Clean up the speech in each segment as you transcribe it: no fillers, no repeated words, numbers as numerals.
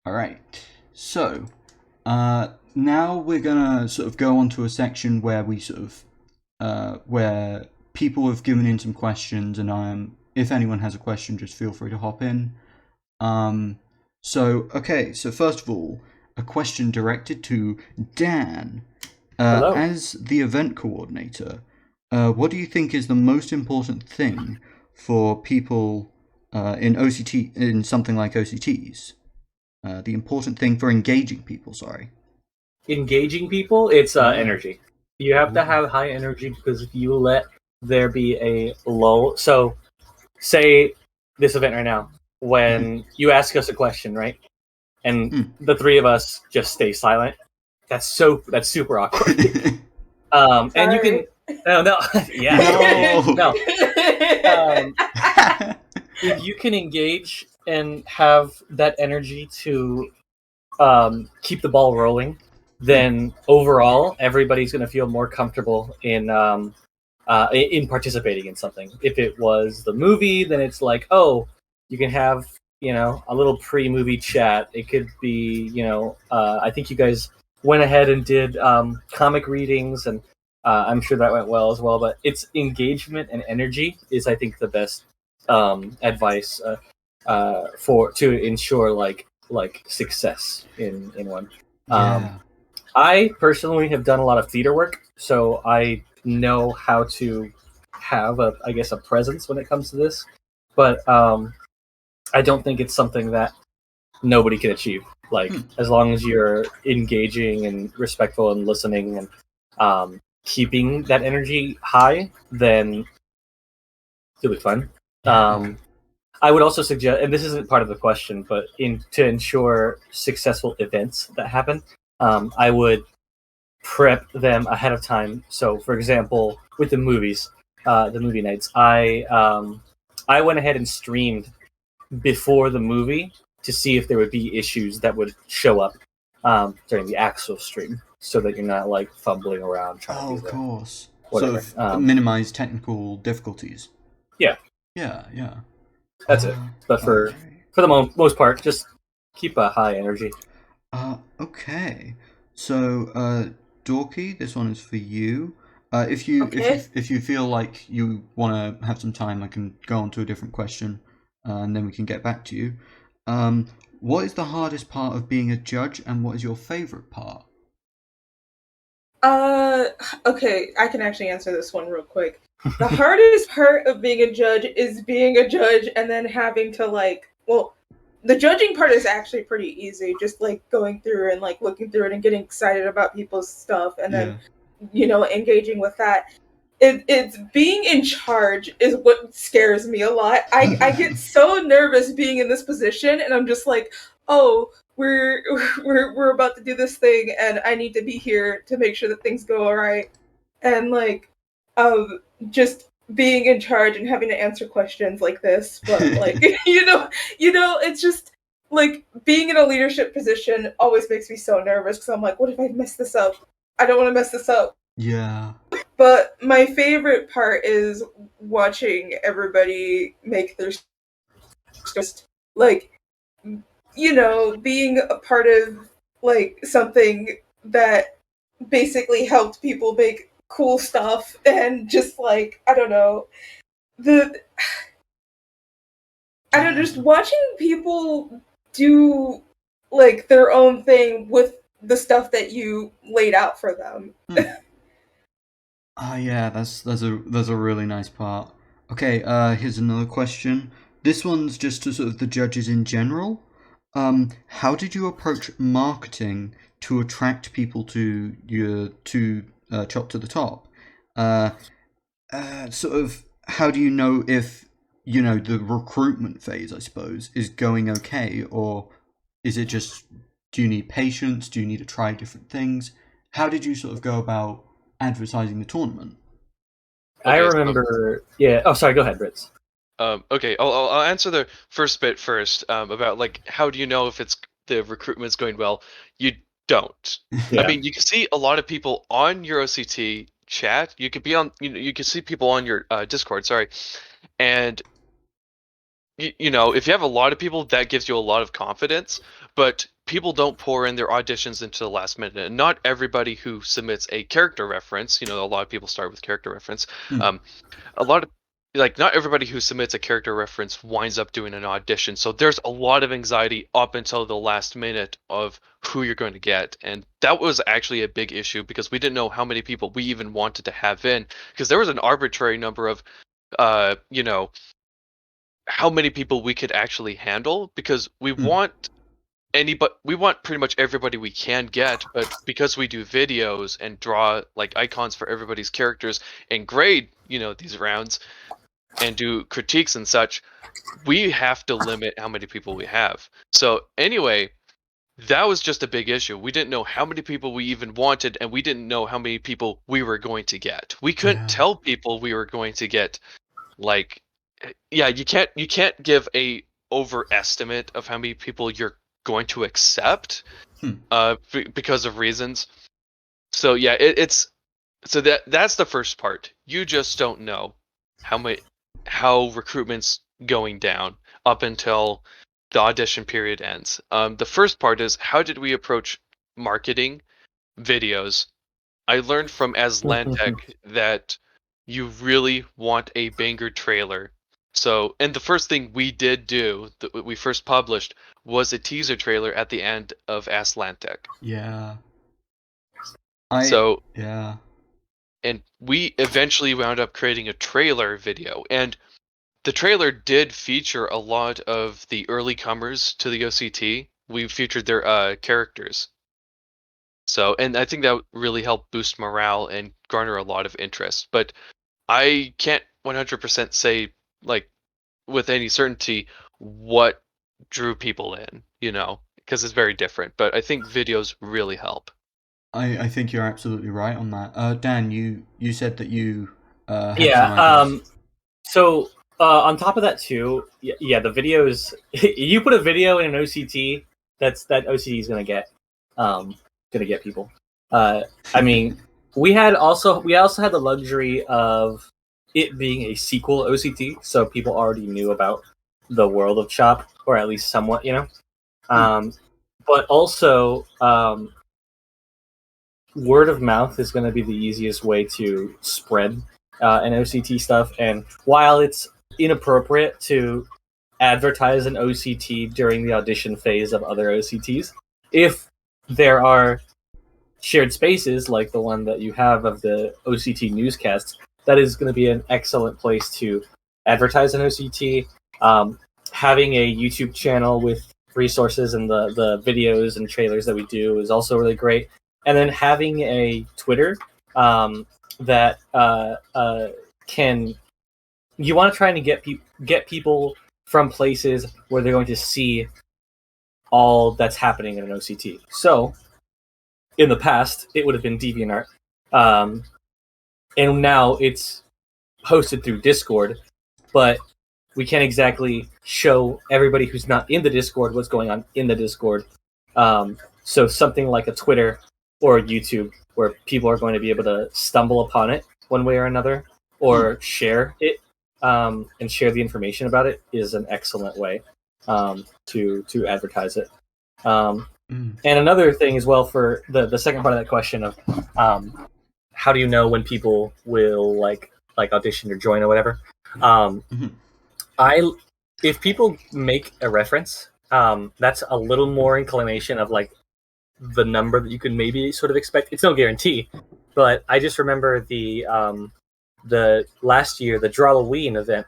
All right. So, now we're gonna sort of go on to a section where we sort of, where people have given in some questions, and if anyone has a question, just feel free to hop in. So first of all, a question directed to Dan. Hello. As the event coordinator, what do you think is the most important thing for people in something like OCTs? The important thing for engaging people, sorry. Engaging people, it's Yeah. energy. You have to Ooh. have high energy because if you let there be a lull, so say this event right now, when you ask us a question, right, and Mm. the three of us just stay silent, that's super awkward. And you can, Sorry. no, yeah, No. no. If you can engage and have that energy to keep the ball rolling, then overall everybody's going to feel more comfortable in participating in something. If it was the movie, then it's like, oh, you can have a little pre-movie chat. It could be I think you guys went ahead and did comic readings, and I'm sure that went well as well. But it's engagement and energy is, I think, the best advice for to ensure like success in one. Yeah. I personally have done a lot of theater work, so I know how to have I guess a presence when it comes to this. But I don't think it's something that nobody can achieve. Like as long as you're engaging and respectful and listening and keeping that energy high, then it'll be fun. Yeah. I would also suggest, and this isn't part of the question, but to ensure successful events that happen, I would prep them ahead of time. So, for example, with the movie nights, I went ahead and streamed before the movie to see if there would be issues that would show up during the actual stream, so that you're not like fumbling around trying to Oh, do of the course. Sort whatever. of minimize technical difficulties. Yeah, Yeah, yeah. that's it. But Okay. for the most part, just keep a high energy. Okay. So, Dorky, this one is for you. Okay. If you feel like you want to have some time, I can go on to a different question, and then we can get back to you. Um, what is the hardest part of being a judge, and what is your favorite part? Uh, okay, I can actually answer this one real quick. The hardest part of being a judge is being a judge and then having to well, the judging part is actually pretty easy, just like going through and like looking through it and getting excited about people's stuff and then Yeah. engaging with that. It's being in charge is what scares me a lot. I get so nervous being in this position, and I'm just like, oh, we're we're about to do this thing, and I need to be here to make sure that things go all right. And um, just being in charge and having to answer questions like this, but like it's just like being in a leadership position always makes me so nervous because I'm like, what if I mess this up? I don't want to mess this up. Yeah. But my favorite part is watching everybody make their just like being a part of like something that basically helped people make cool stuff and just like I don't know the I don't know, just Yeah. watching people do like their own thing with the stuff that you laid out for them. Yeah, that's a really nice part. Okay, here's another question. This one's just to sort of the judges in general. How did you approach marketing to attract people to your to Chop to the Top? Uh, Sort of, how do you know if the recruitment phase, I suppose, is going okay, or is it just, do you need patience? Do you need to try different things? How did you sort of go about advertising the tournament? I Okay, remember. Yeah. Oh, sorry. Go ahead, Britz. okay, I'll answer the first bit first, about like how do you know if the recruitment's going well? You don't. I Yeah. mean, you can see a lot of people on your OCT chat. You could be on, you can see people on your Discord, sorry, and if you have a lot of people, that gives you a lot of confidence. But people don't pour in their auditions into the last minute, and not everybody who submits a character reference, a lot of people start with character reference. A lot of not everybody who submits a character reference winds up doing an audition. So there's a lot of anxiety up until the last minute of who you're going to get. And that was actually a big issue because we didn't know how many people we even wanted to have in, because there was an arbitrary number of how many people we could actually handle, because we want we want pretty much everybody we can get, but because we do videos and draw like icons for everybody's characters and grade these rounds and do critiques and such, we have to limit how many people we have. So anyway, that was just a big issue. We didn't know how many people we even wanted, and we didn't know how many people we were going to get. We couldn't tell people we were going to get, you can't give a overestimate of how many people you're going to accept because of reasons. So yeah, that's the first part. You just don't know how recruitment's going down up until the audition period ends. The first part is, how did we approach marketing videos? I learned from Aslantek that you really want a banger trailer. So, and the first thing we did do, that we first published, was a teaser trailer at the end of Aslantek. Yeah. And we eventually wound up creating a trailer video, and the trailer did feature a lot of the early comers to the OCT. We featured their characters. So, and I think that really helped boost morale and garner a lot of interest. But I can't 100% say, with any certainty what drew people in, because it's very different. But I think videos really help. I think you're absolutely right on that. Dan, you said that you had yeah. some ideas. So on top of that too, the videos. You put a video in an OCT, that OCT is gonna get people. I mean, we also had the luxury of it being a sequel OCT, so people already knew about the world of Chop, or at least somewhat, But also, word of mouth is going to be the easiest way to spread an OCT stuff. And while it's inappropriate to advertise an OCT during the audition phase of other OCTs, if there are shared spaces like the one that you have of the OCT newscasts, that is going to be an excellent place to advertise an OCT. Having a YouTube channel with resources and the videos and trailers that we do is also really great. And then having a Twitter that you want to try and get people from places where they're going to see all that's happening in an OCT. So in the past, it would have been DeviantArt, and now it's hosted through Discord, but we can't exactly show everybody who's not in the Discord what's going on in the Discord. So something like a Twitter or a YouTube, where people are going to be able to stumble upon it one way or another, or share it and share the information about it, is an excellent way to advertise it. And another thing as well, for the second part of that question of how do you know when people will like audition or join or whatever, if people make a reference, that's a little more inclination of the number that you could maybe sort of expect. It's no guarantee, but I just remember the last year, the Drawloween event,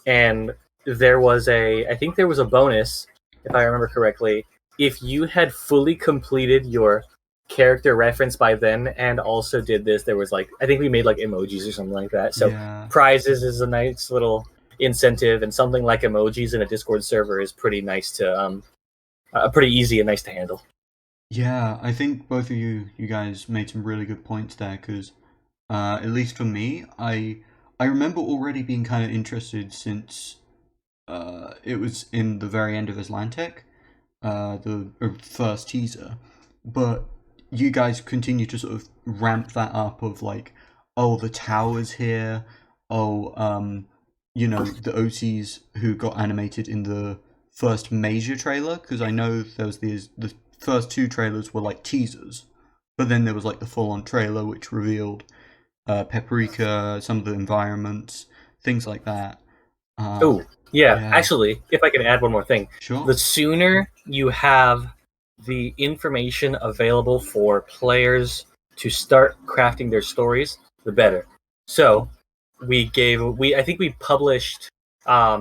and there was I think there was a bonus, if I remember correctly, if you had fully completed your character reference by then and also did this. There was I think we made emojis or something like that. So prizes is a nice little incentive, and something like emojis in a Discord server is pretty nice to pretty easy and nice to handle. Yeah, I think both of you guys made some really good points there, because at least for me, I remember already being kind of interested since it was in the very end of Aslantek, the first teaser, but you guys continue to sort of ramp that up of the tower's here, the OCs who got animated in the first major trailer, because I know there was the first 2 trailers were like teasers, but then there was like the full-on trailer which revealed Paprika, some of the environments, things like that. Oh, yeah. Actually, if I can add one more thing. Sure. The sooner you have the information available for players to start crafting their stories, the better. So I think we published, let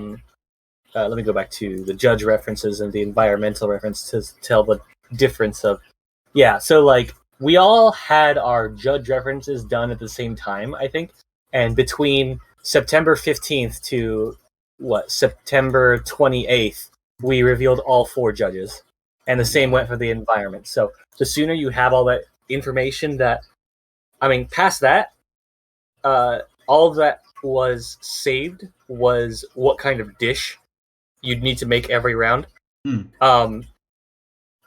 me go back to the judge references and the environmental reference to tell the difference of, so like we all had our judge references done at the same time, I think, and between September 15th to September 28th, we revealed all 4 judges, and the same went for the environment. So the sooner you have all that information, past that, all that was saved was what kind of dish you'd need to make every round.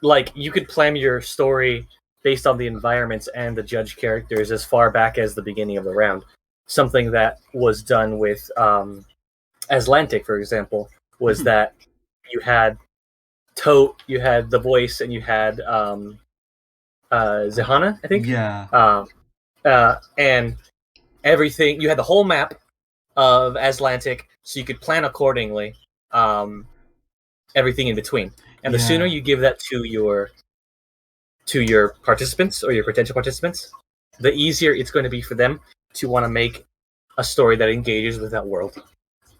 Like you could plan your story based on the environments and the judge characters as far back as the beginning of the round. Something that was done with Aslantic, for example, was that you had Tote, you had the voice, and you had Zahana, I think. Yeah. And everything, you had the whole map of Aslantic, so you could plan accordingly. Everything in between, and the sooner you give that to your participants or your potential participants, the easier it's going to be for them to want to make a story that engages with that world.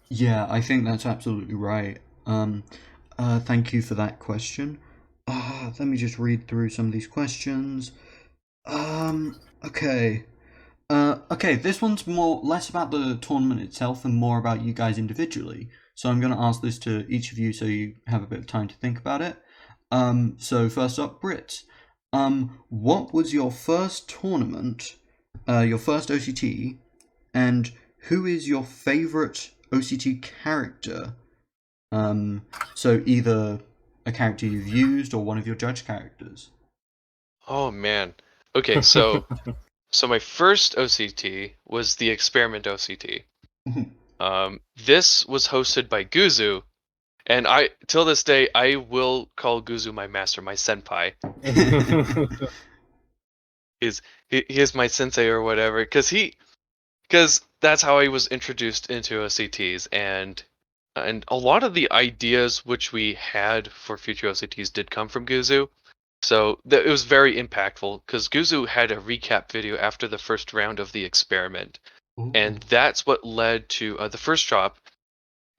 Yeah, I think that's absolutely right. Thank you for that question. Let me just read through some of these questions. Okay. Okay, this one's less about the tournament itself and more about you guys individually. So I'm going to ask this to each of you so you have a bit of time to think about it. So first up, Britz. What was your first tournament, your first OCT, and who is your favorite OCT character? So either a character you've used or one of your judge characters. Oh man. Okay, so my first OCT was the Experiment OCT. This was hosted by Guzu, and till this day I will call Guzu my master, my senpai. He is my sensei or whatever, because that's how I was introduced into OCTs, and a lot of the ideas which we had for future OCTs did come from Guzu. So it was very impactful because Guzu had a recap video after the first round of the experiment. Ooh. And that's what led to the first drop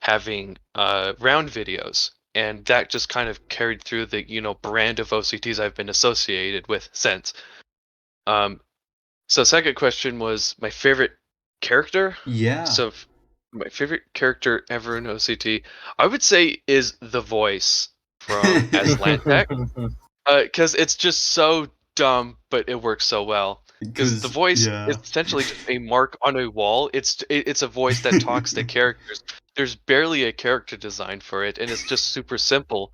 having round videos. And that just kind of carried through the brand of OCTs I've been associated with since. So second question was my favorite character. Yeah. So my favorite character ever in OCT, I would say, is the voice from Aslantic. Because it's just so dumb, but it works so well. Because the voice is essentially just a mark on a wall. It's a voice that talks to characters. There's barely a character design for it, and it's just super simple.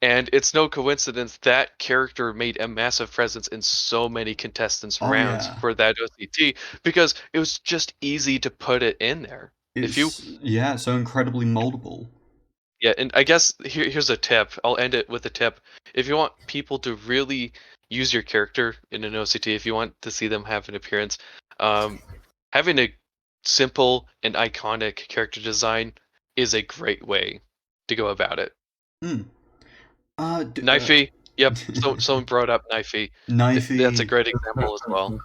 And it's no coincidence that character made a massive presence in so many contestants' rounds for that OCT, because it was just easy to put it in there. So incredibly moldable. Yeah, and I guess here's a tip. I'll end it with a tip. If you want people to really use your character in an OCT, if you want to see them have an appearance, having a simple and iconic character design is a great way to go about it. Knifey. Yep, someone brought up Knifey. Knifey. That's a great example as well.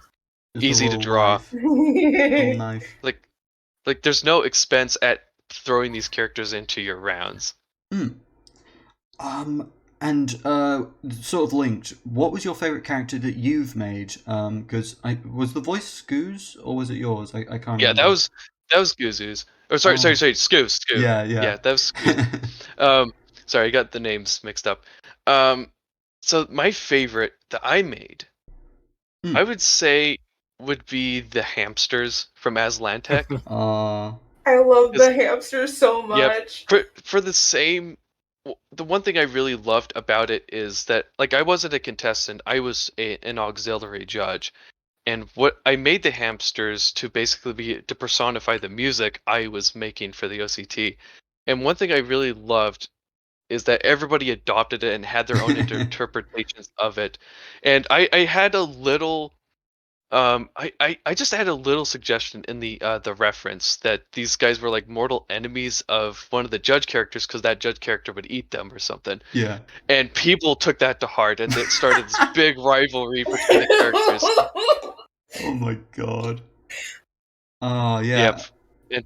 Easy to draw. Knife. Like there's no expense at throwing these characters into your rounds. And sort of linked, what was your favorite character that you've made? Because was the voice Scoo's or was it yours? I can't remember. Yeah, that was Guzu's. Oh, sorry, Scoo. Yeah, that was Scoo. Sorry, I got the names mixed up. So my favorite that I made, I would say, would be the hamsters from Aslantic. I love the hamsters so much. Yeah, for the same. The one thing I really loved about it is that, like, I wasn't a contestant; I was an auxiliary judge, and what I made the hamsters to basically be to personify the music I was making for the OCT. And one thing I really loved is that everybody adopted it and had their own interpretations of it. And I had a little I just had a little suggestion in the reference that these guys were like mortal enemies of one of the judge characters because that judge character would eat them or something. Yeah. And people took that to heart, and it started this big rivalry between the characters. Oh my god. Oh yeah. Yep.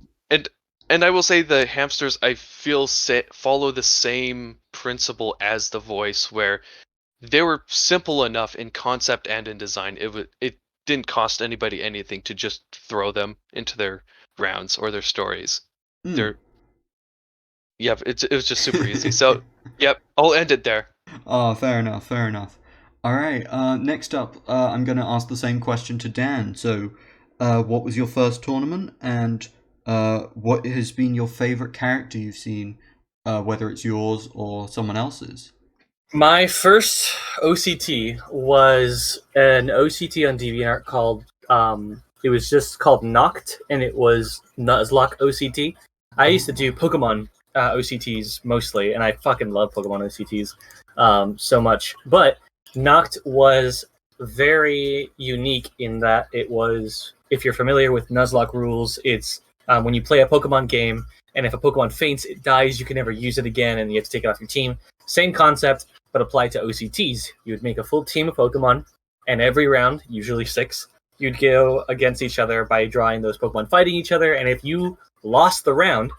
And I will say the hamsters, I feel follow the same principle as the voice, where they were simple enough in concept and in design. It didn't cost anybody anything to just throw them into their rounds or their stories. It was just super easy. So, yep, I'll end it there. Oh, fair enough. All right. Next up, I'm going to ask the same question to Dan. So, what was your first tournament, and what has been your favorite character you've seen, whether it's yours or someone else's? My first OCT was an OCT on DeviantArt called, it was just called Noct, and it was Nuzlocke OCT. I used to do Pokemon OCTs mostly, and I fucking love Pokemon OCTs so much. But Noct was very unique in that it was, if you're familiar with Nuzlocke rules, it's when you play a Pokemon game, and if a Pokemon faints, it dies, you can never use it again, and you have to take it off your team. Same concept, but applied to OCTs. You would make a full team of Pokemon, and every round, usually 6, you'd go against each other by drawing those Pokemon fighting each other, and if you lost the round,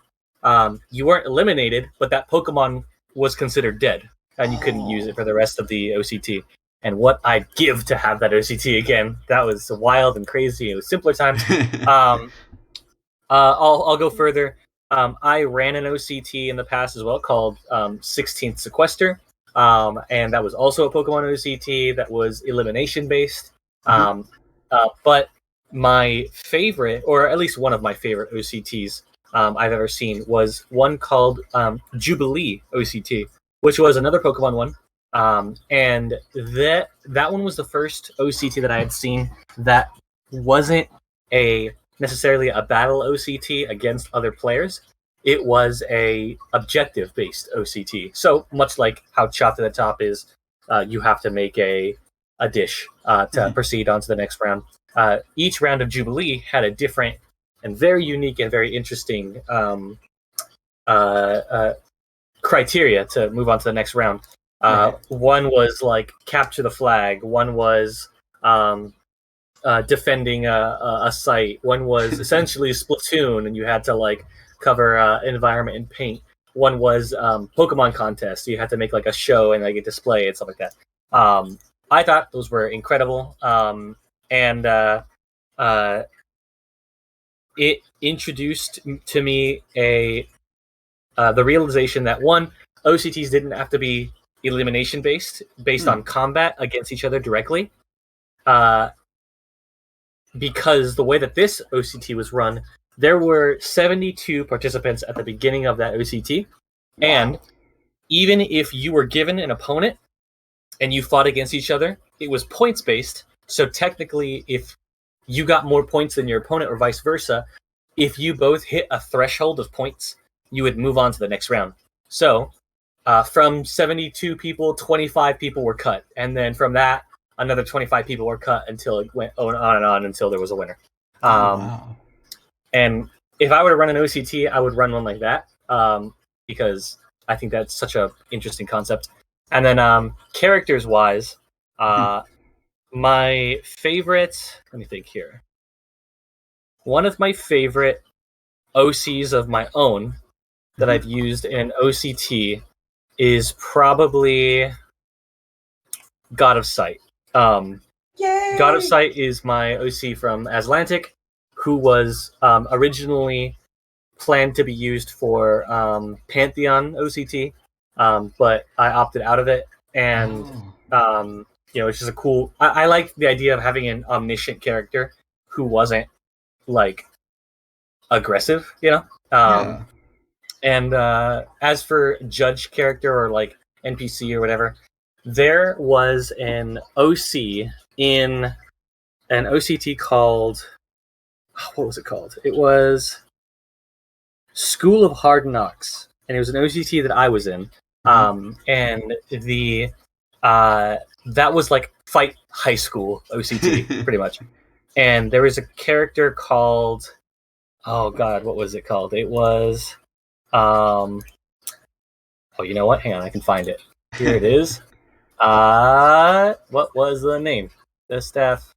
you weren't eliminated, but that Pokemon was considered dead, and you couldn't use it for the rest of the OCT. And what I'd give to have that OCT again. That was wild and crazy. It was simpler times. I'll go further. I ran an OCT in the past as well called 16th Sequester. And that was also a Pokemon OCT that was elimination based. But my favorite, or at least one of my favorite OCTs I've ever seen, was one called Jubilee OCT, which was another Pokemon one. And that one was the first OCT that I had seen that wasn't necessarily a battle OCT against other players. It was a objective based OCT. So much like how Chopped at the Top is, you have to make a dish to proceed on to the next round. Each round of Jubilee had a different and very unique and very interesting criteria to move on to the next round. One was like capture the flag. One was defending a site. One was essentially a Splatoon, and you had to like cover environment and paint. One was Pokemon contest. So you had to make like a show and like a display and stuff like that. I thought those were incredible, and it introduced to me the realization that one, OCTs didn't have to be elimination based on combat against each other directly, because the way that this OCT was run, there were 72 participants at the beginning of that OCT. Wow. And even if you were given an opponent and you fought against each other, it was points based. So technically, if you got more points than your opponent or vice versa, if you both hit a threshold of points, you would move on to the next round. So from 72 people, 25 people were cut. And then from that, another 25 people were cut until it went on and on until there was a winner. Wow. And if I were to run an OCT, I would run one like that, because I think that's such an interesting concept. And then characters-wise, my favorite, let me think here. One of my favorite OCs of my own that I've used in an OCT is probably God of Sight. Yay! God of Sight is my OC from Atlantic, who was originally planned to be used for Pantheon OCT, but I opted out of it. And it's just a cool. I like the idea of having an omniscient character who wasn't like aggressive, And as for judge character or like NPC or whatever, there was an OC in an OCT called, what was it called? It was School of Hard Knocks, and it was an OCT that I was in. And the that was like Fight High School OCT, pretty much. And there was a character called, oh god, what was it called? It was, oh, you know what? Hang on, I can find it. Here it is. What was the name? The staff.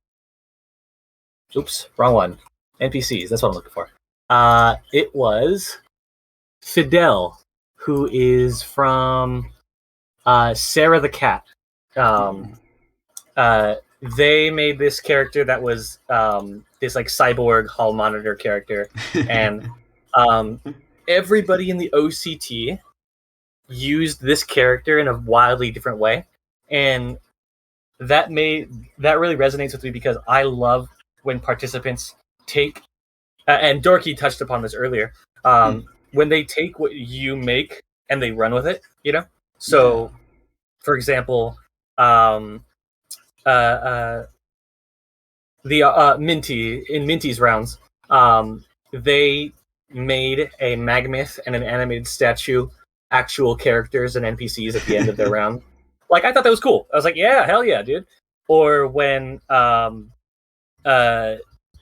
Oops, wrong one. NPCs. That's what I'm looking for. It was Fidel, who is from Sarah the Cat. They made this character that was this like cyborg hall monitor character, and everybody in the OCT used this character in a wildly different way, and that really resonates with me because I love when participants take and Dorky touched upon this earlier, when they take what you make and they run with it, you know. So, for example, the Minty in Minty's rounds, they made a Magmith and an animated statue, actual characters and NPCs at the end of their round. Like, I thought that was cool. I was like, yeah, hell yeah, dude. Or when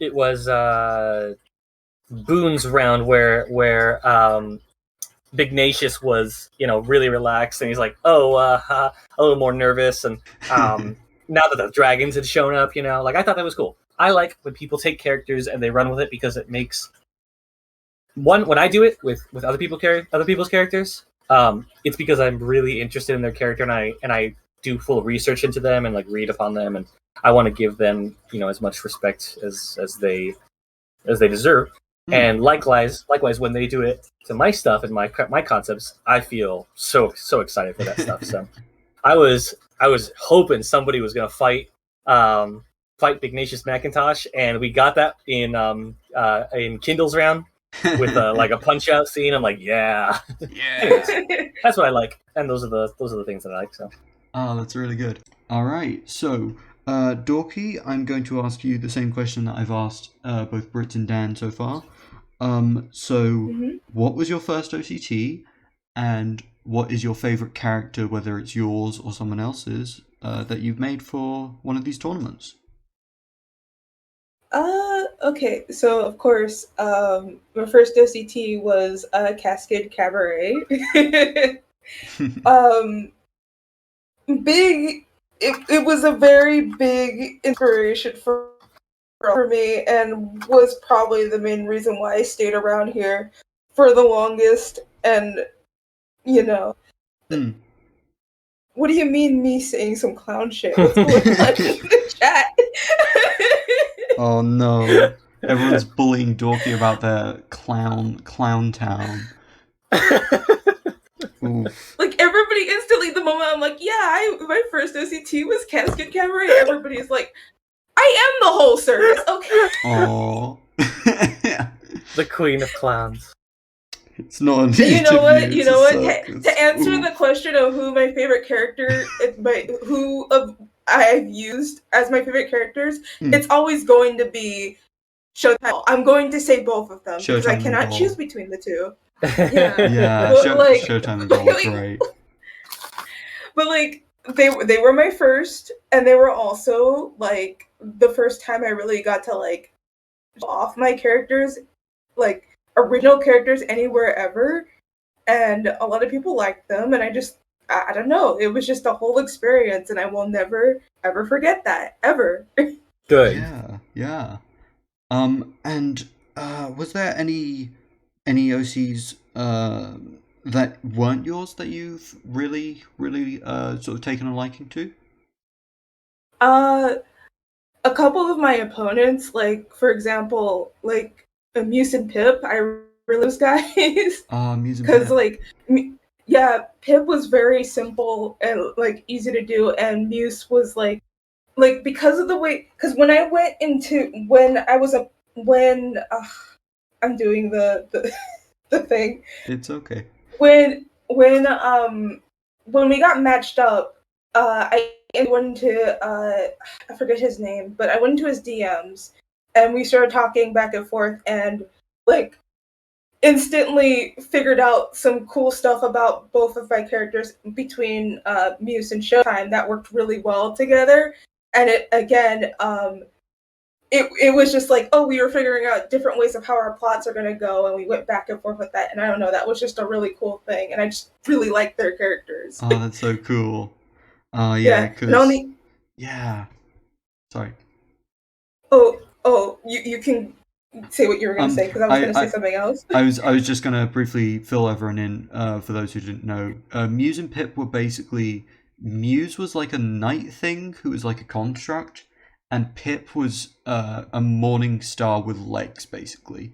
it was Boone's round where Bignatius was, you know, really relaxed, and he's like, a little more nervous, and now that the dragons had shown up, you know, like, I thought that was cool. I like when people take characters and they run with it because it makes when I do it with other people's characters, it's because I'm really interested in their character, and I do full research into them and like read upon them, and I want to give them, you know, as much respect as they deserve. And likewise, when they do it to my stuff and my concepts, I feel so excited for that stuff. So I was hoping somebody was gonna fight Ignatius Macintosh, and we got that in Kindle's round with like a punch out scene. I'm like, yeah. Anyways, that's what I like, and those are the things that I like. So. Oh, that's really good. All right, so Dorky, I'm going to ask you the same question that I've asked both Britz and Dan so far. What was your first OCT, and what is your favorite character, whether it's yours or someone else's, that you've made for one of these tournaments? Okay, so of course, my first OCT was Cascade Cabaret. It was a very big inspiration for me, and was probably the main reason why I stayed around here for the longest. And you know, what do you mean me saying some clown shit? What's going on in the chat? Oh no, everyone's bullying Dorky about their clown town. Oof. Like, everybody instantly, the moment I'm like, yeah, my first OCT was Cascade Cabaret, everybody's like, I am the whole service, okay? Aww. The queen of clowns. It's not an You know what? circus. To answer the question of who my favorite character, I've used as my favorite characters, it's always going to be Showtime. I'm going to say both of them because I cannot choose between the two. Yeah, Showtime and Ball are great. But like, they were my first, and they were also like the first time I really got to like off my characters, like original characters anywhere ever, and a lot of people liked them, and I don't know, it was just a whole experience, and I will never ever forget that, ever. Good. Yeah. And was there any OCs that weren't yours that you've really sort of taken a liking to? A couple of my opponents, like for example, like Muse and Pip, I really those guys. Muse and Pip. Like, Pip was very simple and like easy to do, and Muse was like because of the way, because when I went into I'm doing the thing. It's okay. When we got matched up, I went into I forget his name, but I went into his DMs and we started talking back and forth, and like instantly figured out some cool stuff about both of my characters between Muse and Showtime that worked really well together. And it again, it was just like, oh, we were figuring out different ways of how our plots are going to go, and we went back and forth with that. And I don't know, that was just a really cool thing, and I just really liked their characters. Oh, that's so cool. Yeah, because yeah. Sorry. Oh, you can say what you were going to say, because I was going to say something else. I was just going to briefly fill everyone in, for those who didn't know. Muse and Pip were basically, Muse was like a night thing who was like a construct, and Pip was a morning star with legs, basically.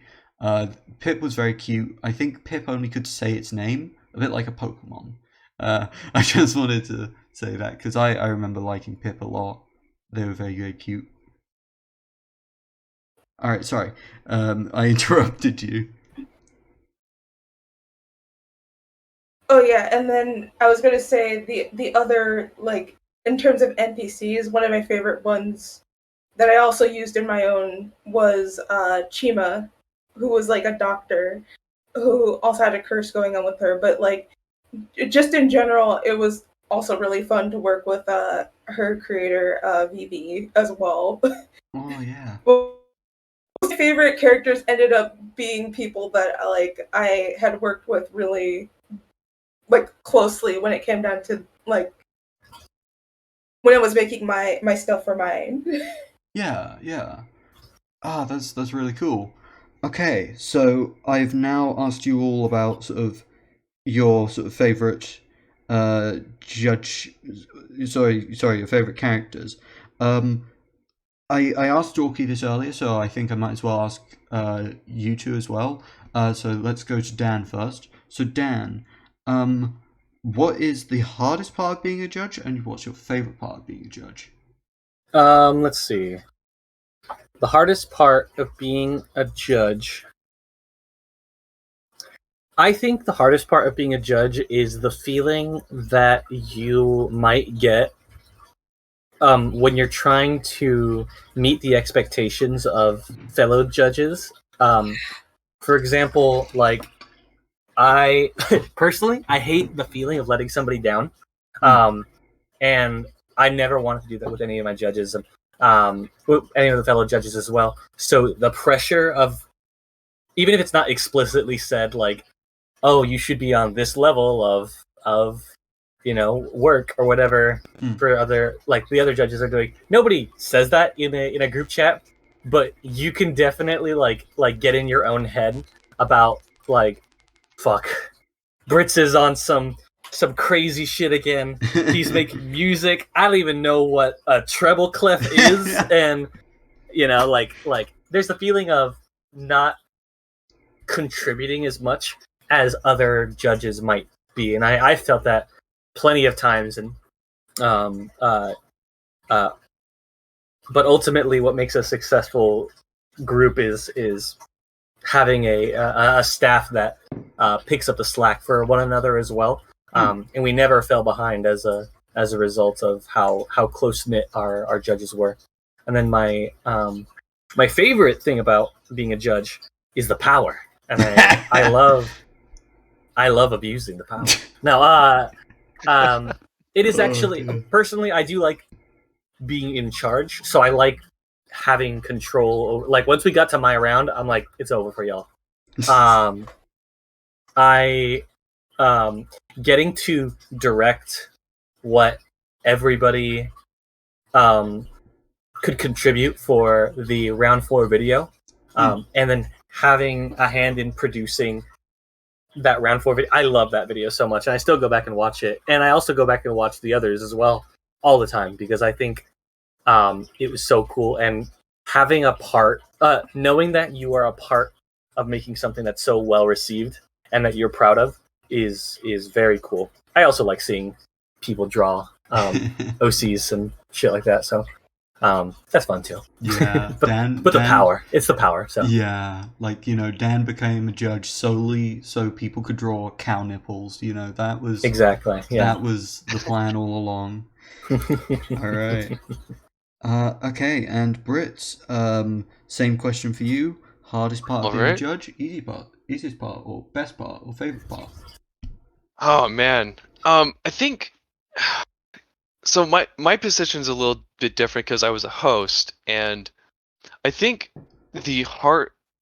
Pip was very cute. I think Pip only could say its name, a bit like a Pokemon. I just wanted to say that, because I remember liking Pip a lot. They were very, very cute. Alright, sorry. I interrupted you. Oh yeah, and then I was gonna say the other, like, in terms of NPCs, one of my favorite ones that I also used in my own was Chima, who was like a doctor who also had a curse going on with her. But like, just in general, it was also really fun to work with her creator, VB, as well. Oh yeah. My favorite characters ended up being people that like I had worked with really like closely when it came down to like when I was making my stuff for mine. Yeah. Ah, that's really cool. Okay, so I've now asked you all about sort of your sort of favorite judge. Sorry, your favorite characters. I asked Dorky this earlier, so I think I might as well ask you two as well. So let's go to Dan first. So Dan, what is the hardest part of being a judge, and what's your favorite part of being a judge? Let's see. The hardest part of being a judge. I think the hardest part of being a judge is the feeling that you might get when you're trying to meet the expectations of fellow judges. For example, like, I personally, I hate the feeling of letting somebody down. And I never wanted to do that with any of my judges, and with any of the fellow judges as well. So the pressure of, even if it's not explicitly said, like, oh, you should be on this level of work or whatever for other, like, the other judges are doing. Nobody says that in a group chat, but you can definitely like get in your own head about, like, fuck, Britz is on some crazy shit again. He's making music. I don't even know what a treble clef is. And like there's the feeling of not contributing as much as other judges might be, and I felt that plenty of times. And but ultimately what makes a successful group is having a staff that picks up the slack for one another as well. And we never fell behind as a result of how close knit our judges were. And then my favorite thing about being a judge is the power, and I love abusing the power. Now, it is actually, personally, I do like being in charge, so I like having control. Like, once we got to my round, I'm like, it's over for y'all. Getting to direct what everybody could contribute for the round 4 video, and then having a hand in producing that round 4 video. I love that video so much, and I still go back and watch it, and I also go back and watch the others as well all the time, because I think it was so cool. And having a part, knowing that you are a part of making something that's so well received and that you're proud of is very cool. I also like seeing people draw OCs and shit like that, so that's fun too. Yeah, but the power, it's the power. So yeah, like, Dan became a judge solely so people could draw cow nipples. That was exactly, yeah, that was the plan all along. All right. Okay, and Britz, same question for you. Hardest part of being a judge, easy part. easiest part, or best part, or favorite part? Oh man, I think so. My position's a little bit different because I was a host, and I think the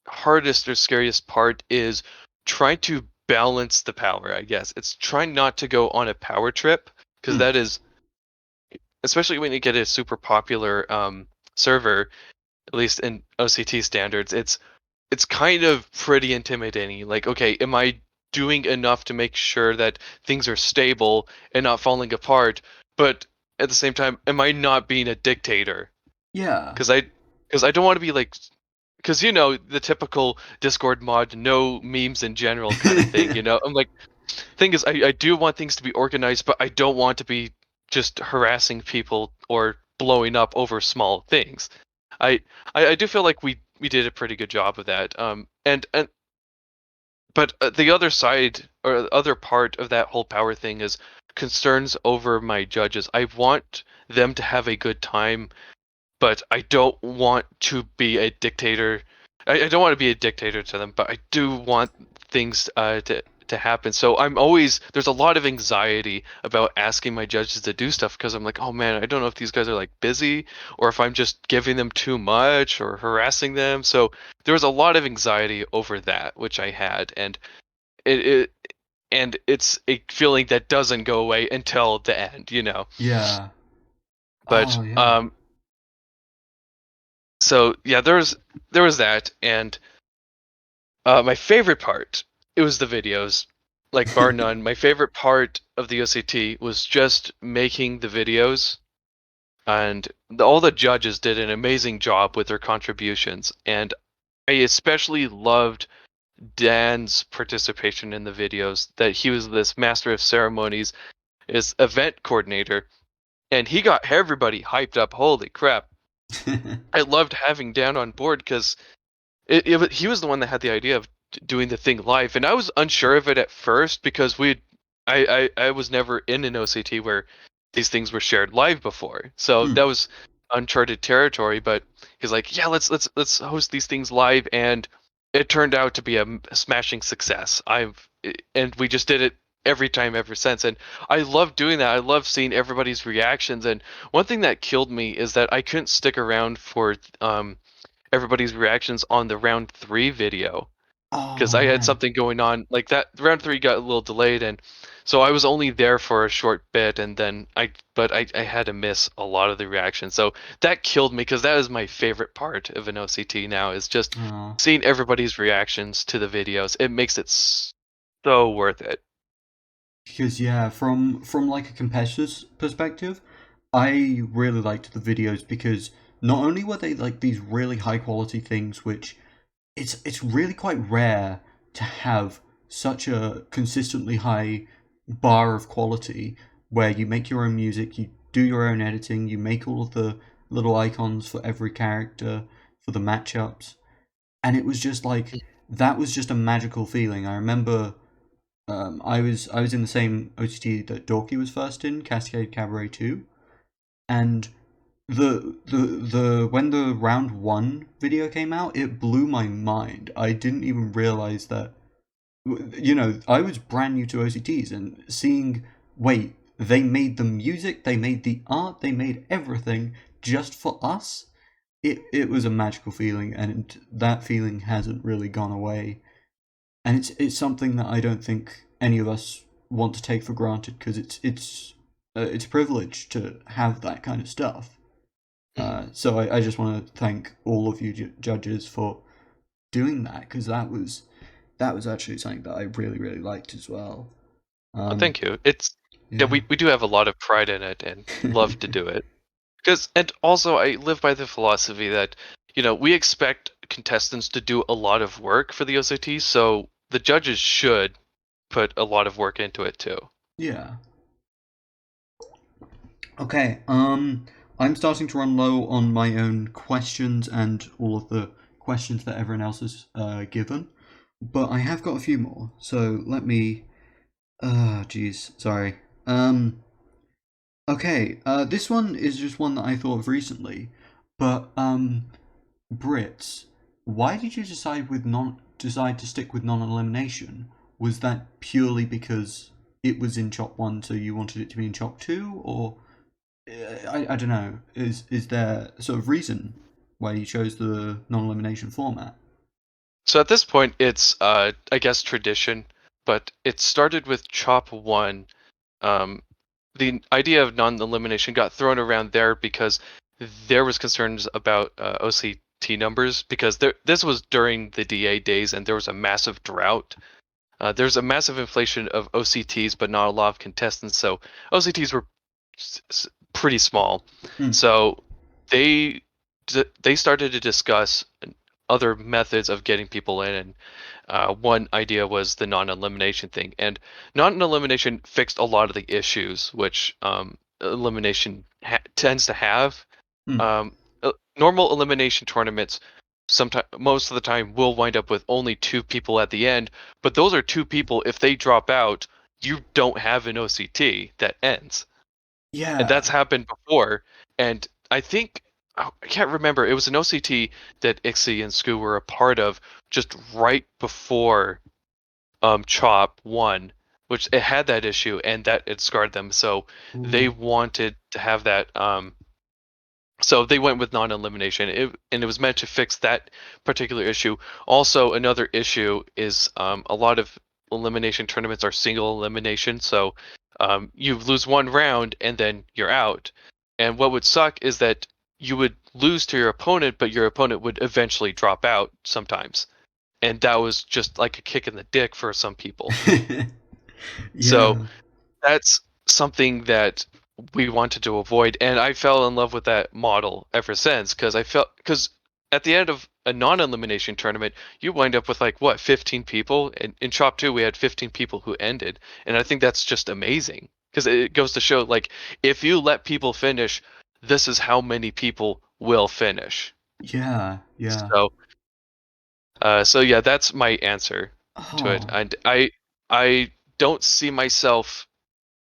hardest or scariest part is trying to balance the power. I guess it's trying not to go on a power trip because that is, especially when you get a super popular server, at least in OCT standards, it's kind of pretty intimidating. Like, okay, am I doing enough to make sure that things are stable and not falling apart? But at the same time, am I not being a dictator? Yeah. Because I don't want to be like, because the typical Discord mod, no memes in general kind of thing. I'm like, thing is, I do want things to be organized, but I don't want to be just harassing people or blowing up over small things. I do feel like we did a pretty good job of that. But the other side or the other part of that whole power thing is concerns over my judges. I want them to have a good time, but I don't want to be a dictator. I don't want to be a dictator to them, but I do want things to happen. So there's a lot of anxiety about asking my judges to do stuff because I'm like, oh man, I don't know if these guys are like busy or if I'm just giving them too much or harassing them. So there was a lot of anxiety over that, which I had, and it and it's a feeling that doesn't go away until the end, Yeah. But Oh, yeah. So yeah, there was that, and my favorite part, it was the videos, like bar none. My favorite part of the OCT was just making the videos, and all the judges did an amazing job with their contributions, and I especially loved Dan's participation in the videos. That he was this master of ceremonies, is event coordinator, and he got everybody hyped up. Holy crap! I loved having Dan on board because he was the one that had the idea of doing the thing live, and I was unsure of it at first because I was never in an OCT where these things were shared live before, so that was uncharted territory. But he's like, yeah, let's host these things live, and it turned out to be a smashing success. And we just did it every time ever since, and I love doing that. I love seeing everybody's reactions. And one thing that killed me is that I couldn't stick around for everybody's reactions on the round 3 video because Oh, I had man. something going on. Like that round 3 got a little delayed, and so I was only there for a short bit, and then I had to miss a lot of the reactions. So that killed me because that is my favorite part of an OCT now, is just Oh. seeing everybody's reactions to the videos. It makes it so worth it. Because yeah, from like a competitor's perspective, I really liked the videos because not only were they like these really high quality things, which it's really quite rare to have such a consistently high bar of quality where you make your own music, you do your own editing, you make all of the little icons for every character, for the matchups, and it was just like that was just a magical feeling. I remember I was in the same OCT that Dorky was first in, Cascade Cabaret 2, and the when the round 1 video came out, it blew my mind. I didn't even realize that, I was brand new to OCTs, and seeing, wait, they made the music, they made the art, they made everything just for us. It was a magical feeling, and that feeling hasn't really gone away. And it's something that I don't think any of us want to take for granted, because it's a privilege to have that kind of stuff. So I just want to thank all of you judges for doing that, because that was actually something that I really, really liked as well. Thank you. We do have a lot of pride in it and love to do it. And also I live by the philosophy that, we expect contestants to do a lot of work for the OCT, so the judges should put a lot of work into it too. Yeah. Okay, I'm starting to run low on my own questions and all of the questions that everyone else has given, but I have got a few more, so let me... sorry. Okay, this one is just one that I thought of recently, but, Britz, why did you decide with decide to stick with non-elimination? Was that purely because it was in Chop 1, so you wanted it to be in Chop 2, or I don't know. Is there a sort of reason why you chose the non-elimination format? So at this point, it's I guess tradition, but it started with Chop 1. The idea of non-elimination got thrown around there because there was concerns about OCT numbers, because this was during the DA days and there was a massive drought. There's a massive inflation of OCTs, but not a lot of contestants, so OCTs were pretty small. So they started to discuss other methods of getting people in, and one idea was the non-elimination thing. And non-elimination fixed a lot of the issues which elimination tends to have. Normal elimination tournaments, most of the time, will wind up with only 2 people at the end, but those are 2 people. If they drop out, you don't have an OCT that ends. Yeah. And that's happened before. And I think, I can't remember, it was an OCT that Ixie and Scoo were a part of just right before Chop 1, which it had that issue, and that it scarred them. So they wanted to have that. So they went with non-elimination, and it was meant to fix that particular issue. Also, another issue is a lot of elimination tournaments are single elimination, so you lose one round and then you're out. And what would suck is that you would lose to your opponent, but your opponent would eventually drop out sometimes. And that was just like a kick in the dick for some people. So that's something that we wanted to avoid, and I fell in love with that model ever since, because at the end of a non-elimination tournament, you wind up with 15 people, and in Chop 2 we had 15 people who ended, and I think that's just amazing, because it goes to show, if you let people finish, this is how many people will finish. Yeah. So yeah, that's my answer to it. And I don't see myself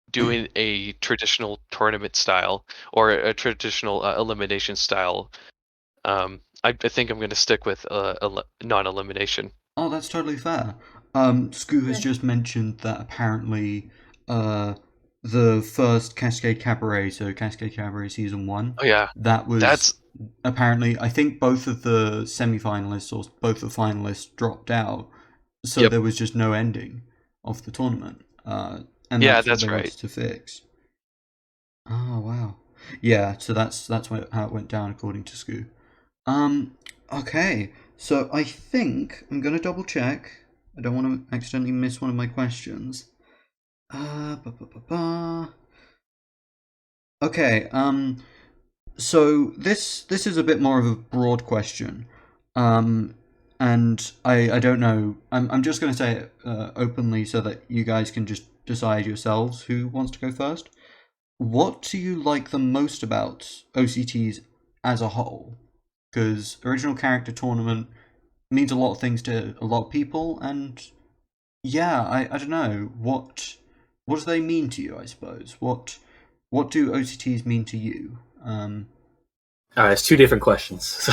doing a traditional tournament style or a traditional elimination style. I think I'm going to stick with non-elimination. Oh, that's totally fair. Scoo has just mentioned that apparently the first Cascade Cabaret, so Cascade Cabaret Season 1, that's apparently, I think both of the semi-finalists or both the finalists dropped out, so there was just no ending of the tournament. And that's what they wanted to fix. Oh, wow. Yeah, so that's how it went down according to Scoo. Okay, so I think I'm going to double check. I don't want to accidentally miss one of my questions. Okay, so this is a bit more of a broad question. And I don't know. I'm just going to say it openly so that you guys can just decide yourselves who wants to go first. What do you like the most about OCTs as a whole? Because original character tournament means a lot of things to a lot of people, and yeah, I don't know, what do they mean to you, I suppose? What do OCTs mean to you? It's 2 different questions.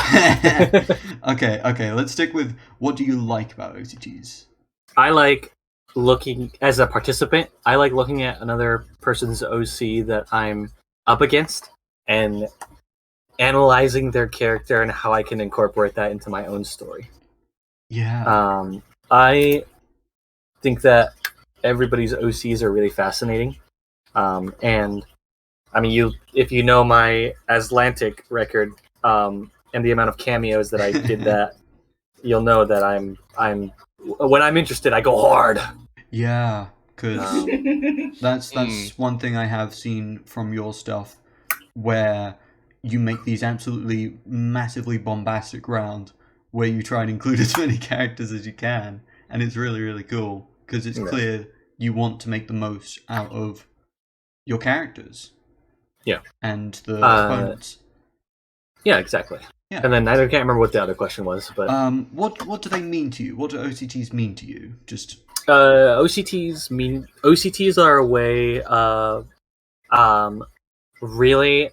Okay, let's stick with what do you like about OCTs? I like looking, as a participant, I like looking at another person's OC that I'm up against and analyzing their character and how I can incorporate that into my own story. Yeah. I think that everybody's OCs are really fascinating. And I mean, if you know my Atlantic record and the amount of cameos that I did that, you'll know that I'm when I'm interested, I go hard. Yeah, because that's one thing I have seen from your stuff, where you make these absolutely massively bombastic rounds where you try and include as many characters as you can, and it's really, really cool, because it's clear you want to make the most out of your characters. Yeah. And the opponents. Yeah, exactly. Yeah. And then I can't remember what the other question was, but what do they mean to you? What do OCTs mean to you? Just OCTs are a way of really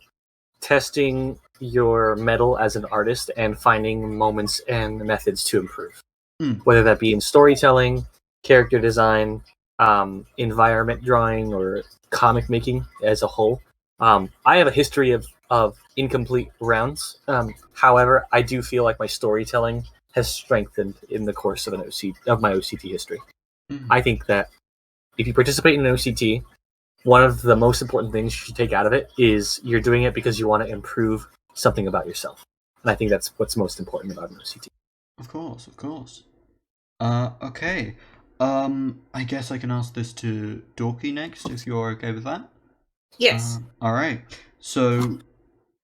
testing your mettle as an artist and finding moments and methods to improve. whether that be in storytelling, character design, environment drawing, or comic making as a whole. I have a history of incomplete rounds. However, I do feel like my storytelling has strengthened in the course of my OCT history. I think that if you participate in an OCT, one of the most important things you should take out of it is you're doing it because you want to improve something about yourself. And I think that's what's most important about an OCT. Of course. Okay. I guess I can ask this to Dorky next, if you're okay with that. Yes. All right. So,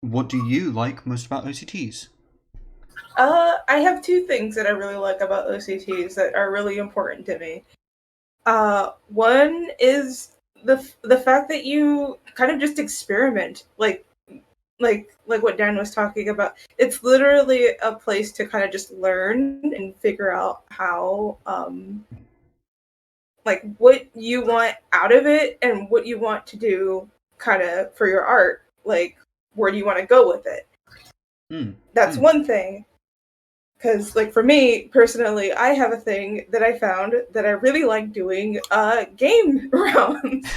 what do you like most about OCTs? I have two things that I really like about OCTs that are really important to me. One is the fact that you kind of just experiment, like what Dan was talking about. It's literally a place to kind of just learn and figure out how, like what you want out of it and what you want to do kind of for your art. Like, where do you want to go with it? That's one thing. Because, like, for me, personally, I have a thing that I found that I really like doing, game rounds.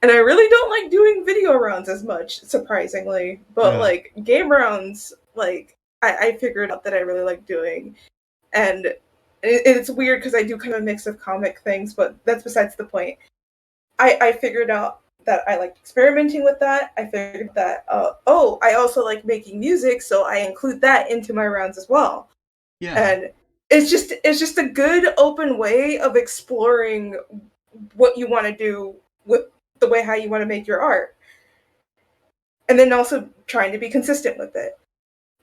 And I really don't like doing video rounds as much, surprisingly. But, Yeah. like, game rounds, like, I figured out that I really like doing. And it's weird because I do kind of a mix of comic things, but that's besides the point. I figured out that I like experimenting with that. I figured that, I also like making music, so I include that into my rounds as well. Yeah. And it's just a good open way of exploring what you want to do with the way how you want to make your art. And then also trying to be consistent with it.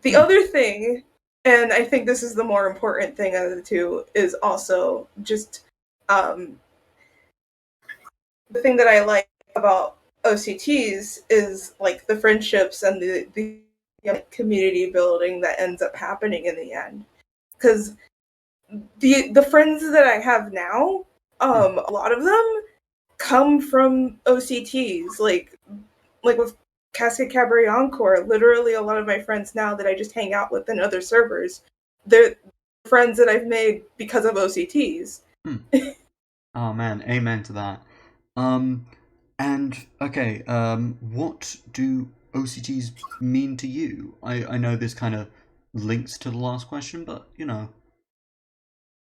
The other thing, and I think this is the more important thing out of the two, is also just the thing that I like about OCTs is like the friendships and the community building that ends up happening in the end. Because the friends that I have now, a lot of them come from OCTs. Like with Cascade Cabaret Encore, literally a lot of my friends now that I just hang out with in other servers, they're friends that I've made because of OCTs. Oh man, amen to that. And okay, what do OCTs mean to you? I know this kind of links to the last question, but you know,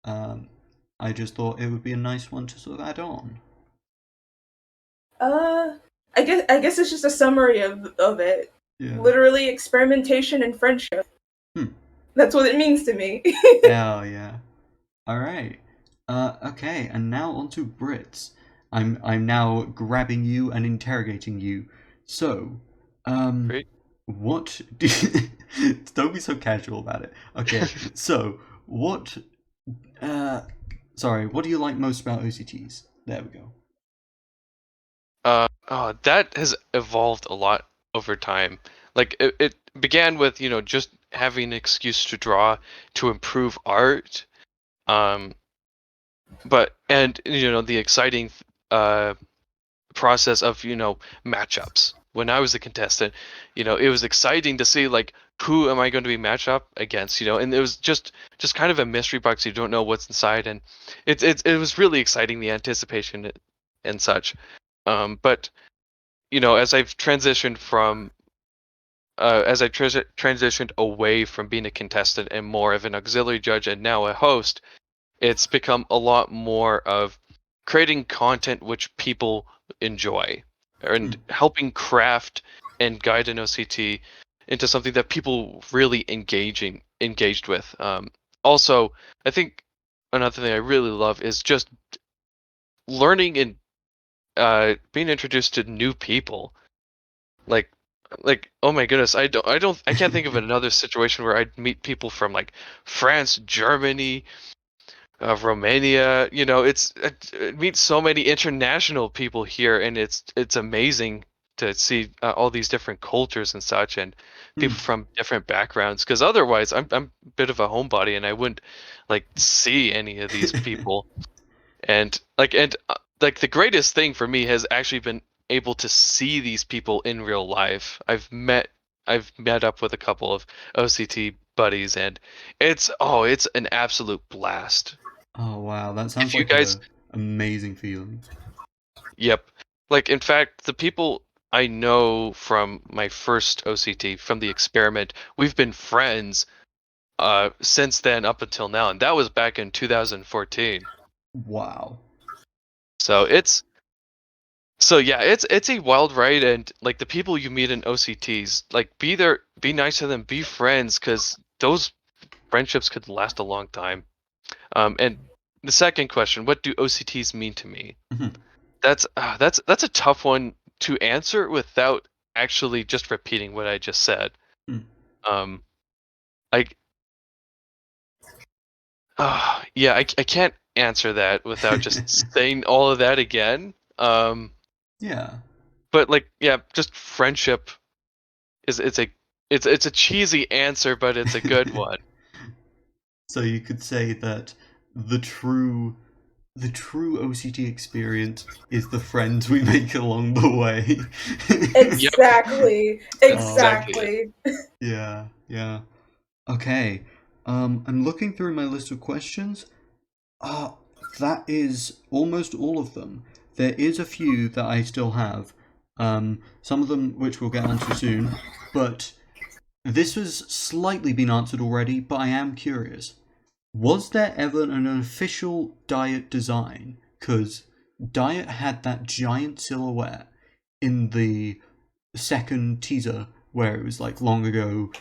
I just thought it would be a nice one to sort of add on. I guess it's just a summary of it. Yeah. Literally experimentation and friendship. That's what it means to me. Hell yeah. Alright. Okay, and now on to Britz. I'm now grabbing you and interrogating you. So, Great. what do don't be so casual about it. Okay, so what what do you like most about OCTs? There we go. That has evolved a lot over time. Like it began with, just having an excuse to draw to improve art. But the exciting process of matchups. When I was a contestant, it was exciting to see like who am I going to be matched up against, and it was just kind of a mystery box. You don't know what's inside, and it was really exciting, the anticipation and such. But as I've transitioned transitioned away from being a contestant and more of an auxiliary judge and now a host, it's become a lot more of creating content which people enjoy and helping craft and guide an OCT into something that people really engaged with. Also, I think another thing I really love is just learning and being introduced to new people. Like oh my goodness, I can't think of another situation where I'd meet people from like France, Germany, Romania. Meet so many international people here, and it's amazing to see all these different cultures and such, and people from different backgrounds. Because otherwise, I'm a bit of a homebody, and I wouldn't like see any of these people. And the greatest thing for me has actually been able to see these people in real life. I've met up with a couple of OCT buddies, and it's an absolute blast. Oh wow, that sounds If you like guys- an amazing feeling. Yep. Like, in fact, the people I know from my first OCT, from the experiment, we've been friends since then up until now, and that was back in 2014. Wow. So it's a wild ride, and like the people you meet in OCTs, like be nice to them, be friends, because those friendships could last a long time. And the second question, what do OCTs mean to me? Mhm. That's a tough one to answer without actually just repeating what I just said. Mm. Like, yeah, I can't answer that without just saying all of that again. Yeah. But like, yeah, just friendship it's a cheesy answer, but it's a good one. So you could say that the true OCT experience is the friends we make along the way. Exactly. Exactly. Yeah, yeah. Okay. I'm looking through my list of questions. That is almost all of them. There is a few that I still have. Some of them which we'll get onto soon, but this has slightly been answered already, but I am curious. Was there ever an official Dyet design? Because Dyet had that giant silhouette in the second teaser where it was like long ago,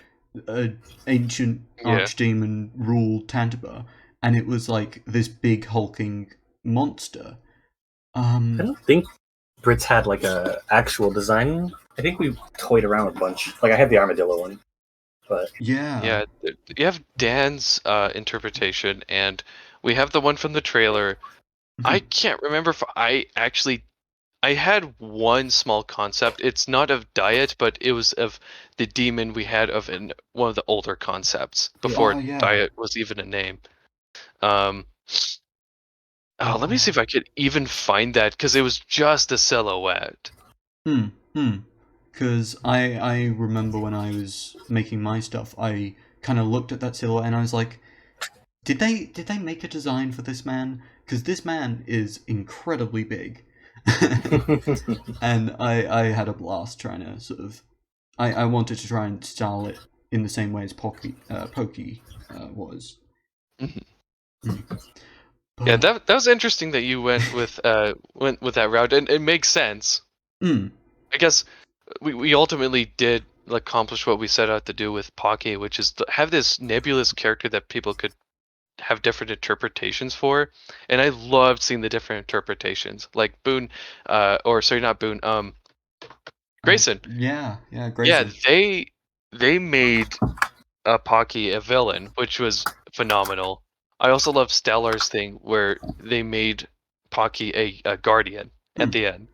ancient archdemon ruled Tantabur, and it was like this big hulking monster. I don't think Britz had like a actual design. I think we toyed around with a bunch. Like I had the armadillo one, but Yeah. You have Dan's interpretation, and we have the one from the trailer. I can't remember if I had one small concept. It's not of Dyet, but it was of the demon we had of one of the older concepts before Dyet was even a name. Let me see if I could even find that, because it was just a silhouette. Because I remember when I was making my stuff, I kind of looked at that silhouette and I was like, did they make a design for this man? Because this man is incredibly big. And I had a blast trying to sort of... I wanted to try and style it in the same way as Pokey was. But, yeah, that was interesting that you went with that route, and it makes sense. I guess we ultimately did accomplish what we set out to do with Pocky, which is to have this nebulous character that people could have different interpretations for, and I loved seeing the different interpretations. Like Boone, not Boone, Grayson. Grayson. Yeah, they made Pocky a villain, which was phenomenal. I also love Stellar's thing where they made Pocky a guardian at the end.